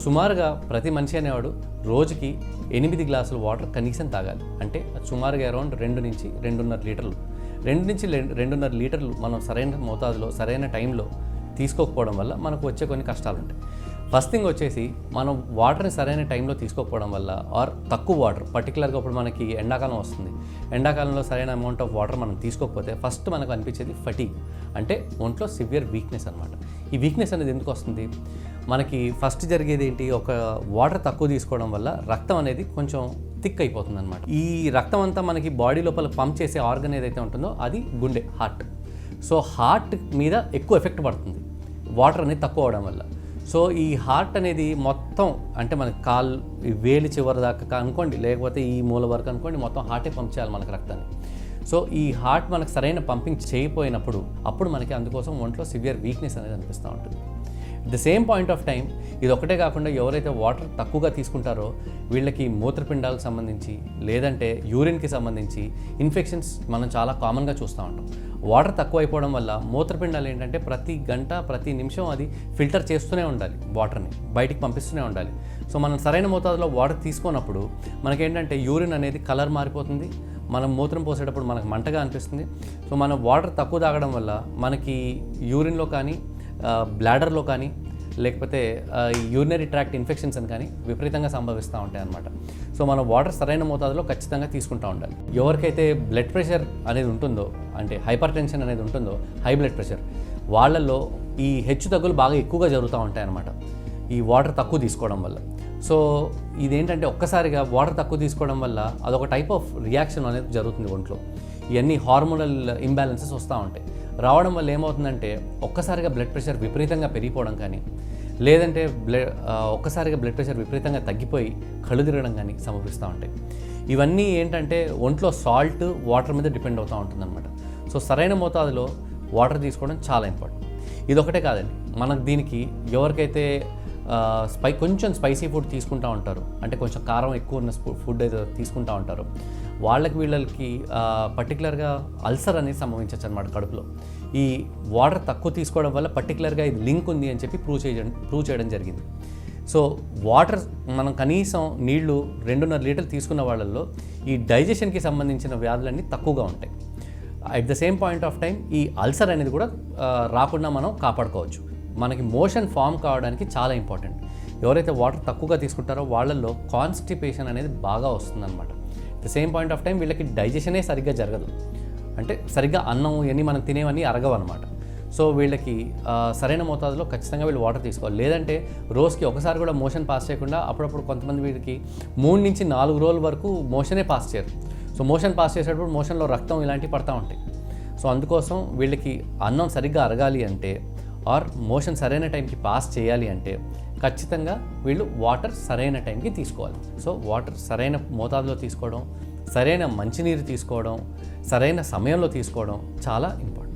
సుమారుగా ప్రతి మనిషి అనేవాడు రోజుకి 8 గ్లాసుల వాటర్ కనీసం తాగాలి. అంటే సుమారుగా అరౌండ్ 2 నుంచి 2.5 లీటర్లు. 2 నుంచి 2.5 లీటర్లు మనం సరైన మోతాదులో సరైన టైంలో తీసుకోకపోవడం వల్ల మనకు వచ్చే కొన్ని కష్టాలు ఉంటాయి. ఫస్ట్ థింగ్ వచ్చేసి మనం వాటర్ని సరైన టైంలో తీసుకోకపోవడం వల్ల ఆర్ తక్కువ వాటర్, పర్టికులర్గా ఇప్పుడు మనకి ఎండాకాలం వస్తుంది. ఎండాకాలంలో సరైన అమౌంట్ ఆఫ్ వాటర్ మనం తీసుకోకపోతే ఫస్ట్ మనకు అనిపించేది ఫటీగ్, అంటే ఒంట్లో సివియర్ వీక్నెస్ అనమాట. ఈ వీక్నెస్ అనేది ఎందుకు వస్తుంది? మనకి ఫస్ట్ జరిగేది ఏంటి, ఒక వాటర్ తక్కువ తీసుకోవడం వల్ల రక్తం అనేది కొంచెం థిక్ అయిపోతుంది అనమాట. ఈ రక్తం అంతా మనకి బాడీ లోపల పంప్ చేసే ఆర్గన్ ఏదైతే ఉంటుందో అది గుండె, హార్ట్. సో హార్ట్ మీద ఎక్కువ ఎఫెక్ట్ పడుతుంది వాటర్ అనేది తక్కువ అవడం వల్ల. సో ఈ హార్ట్ అనేది మొత్తం, అంటే మనకి ఈ వేలి చివరి దాకా అనుకోండి, లేకపోతే ఈ మూల వరకు అనుకోండి, మొత్తం హార్టే పంప్ చేయాలి మనకు రక్తాన్ని. సో ఈ హార్ట్ మనకు సరైన పంపింగ్ చేయకపోయినప్పుడు అప్పుడు మనకి అందుకోసం ఒంట్లో సివియర్ వీక్నెస్ అనేది అనిపిస్తూ ఉంటుంది. The same point of time ఇది ఒకటే కాకుండా ఎవరైతే వాటర్ తక్కువగా తీసుకుంటారో వీళ్ళకి మూత్రపిండాలకు సంబంధించి లేదంటే యూరిన్కి సంబంధించి ఇన్ఫెక్షన్స్ మనం చాలా కామన్గా చూస్తూ ఉంటాం. వాటర్ తక్కువ అయిపోవడం వల్ల మూత్రపిండాలు ఏంటంటే ప్రతి గంట ప్రతి నిమిషం అది ఫిల్టర్ చేస్తూనే ఉండాలి, వాటర్ని బయటికి పంపిస్తూనే ఉండాలి. సో మనం సరైన మోతాదులో వాటర్ తీసుకున్నప్పుడు మనకేంటంటే యూరిన్ అనేది కలర్ మారిపోతుంది, మనం మూత్రం పోసేటప్పుడు మనకు మంటగా అనిపిస్తుంది. సో మనం వాటర్ తక్కువ తాగడం వల్ల మనకి యూరిన్లో కానీ బ్లాడర్లో కానీ లేకపోతే యూరినరీ ట్రాక్ట్ ఇన్ఫెక్షన్స్ అని కానీ విపరీతంగా సంభవిస్తూ ఉంటాయి అన్నమాట. సో మనం వాటర్ సరైన మోతాదులో ఖచ్చితంగా తీసుకుంటూ ఉండాలి. ఎవరికైతే బ్లడ్ ప్రెషర్ అనేది ఉంటుందో, అంటే హైపర్ టెన్షన్ అనేది ఉంటుందో, హై బ్లడ్ ప్రెషర్, వాళ్ళల్లో ఈ హెచ్చుతగ్గులు బాగా ఎక్కువగా జరుగుతూ ఉంటాయి అన్నమాట ఈ వాటర్ తక్కువ తీసుకోవడం వల్ల. సో ఇదేంటంటే ఒక్కసారిగా వాటర్ తక్కువ తీసుకోవడం వల్ల అదొక టైప్ ఆఫ్ రియాక్షన్ అనేది జరుగుతుంది ఒంట్లో. ఇవన్నీ హార్మోనల్ ఇంబ్యాలెన్సెస్ వస్తూ ఉంటాయి. రావడం వల్ల ఏమవుతుందంటే ఒక్కసారిగా బ్లడ్ ప్రెషర్ విపరీతంగా పెరిగిపోవడం కానీ, లేదంటే ఒక్కసారిగా బ్లడ్ ప్రెషర్ విపరీతంగా తగ్గిపోయి కళ్ళు తిరగడం కానీ సంభవిస్తూ ఉంటాయి. ఇవన్నీ ఏంటంటే ఒంట్లో సాల్ట్, వాటర్ మీద డిపెండ్ అవుతూ ఉంటుందన్నమాట. సో సరైన మోతాదులో వాటర్ తీసుకోవడం చాలా ఇంపార్టెంట్. ఇదొకటే కాదండి, మనకు దీనికి ఎవరికైతే కొంచెం స్పైసీ ఫుడ్ తీసుకుంటూ ఉంటారు, అంటే కొంచెం కారం ఎక్కువ ఉన్న ఫుడ్ ఏదో తీసుకుంటూ ఉంటారు, వీళ్ళకి పర్టికులర్గా అల్సర్ అనేది సంభవించవచ్చు అనమాట కడుపులో. ఈ వాటర్ తక్కువ తీసుకోవడం వల్ల పర్టికులర్గా ఇది లింక్ ఉంది అని చెప్పి ప్రూవ్ చేయడం జరిగింది. సో వాటర్ మనం కనీసం నీళ్లు 2.5 లీటర్లు తీసుకున్న వాళ్ళల్లో ఈ డైజెషన్కి సంబంధించిన వ్యాధులన్నీ తక్కువగా ఉంటాయి. At the same point of time ఈ అల్సర్ అనేది కూడా రాకుండా మనం కాపాడుకోవచ్చు. మనకి మోషన్ ఫామ్ కావడానికి చాలా ఇంపార్టెంట్. ఎవరైతే వాటర్ తక్కువగా తీసుకుంటారో వాళ్ళల్లో కాన్స్టిపేషన్ అనేది బాగా వస్తుందన్నమాట. The same point of time వీళ్ళకి డైజెషనే సరిగ్గా జరగదు, అంటే సరిగ్గా అన్నం ఇవన్నీ మనం తినేవన్నీ అరగవు అనమాట. సో వీళ్ళకి సరైన మోతాదులో ఖచ్చితంగా వీళ్ళు వాటర్ తీసుకోవాలి. లేదంటే రోజుకి ఒకసారి కూడా మోషన్ పాస్ చేయకుండా అప్పుడప్పుడు కొంతమంది వీళ్ళకి 3 నుంచి 4 రోజుల వరకు మోషనే పాస్ చేయరు. సో మోషన్ పాస్ చేసేటప్పుడు మోషన్లో రక్తం ఇలాంటివి పడతా ఉంటాయి. సో అందుకోసం వీళ్ళకి అన్నం సరిగ్గా అరగాలి అంటే ఆర్ మోషన్ సరైన టైంకి పాస్ చేయాలి అంటే ఖచ్చితంగా వీళ్ళు వాటర్ సరైన టైంకి తీసుకోవాలి. సో వాటర్ సరైన మోతాదులో తీసుకోవడం, సరైన మంచినీరు తీసుకోవడం, సరైన సమయంలో తీసుకోవడం చాలా ఇంపార్టెంట్.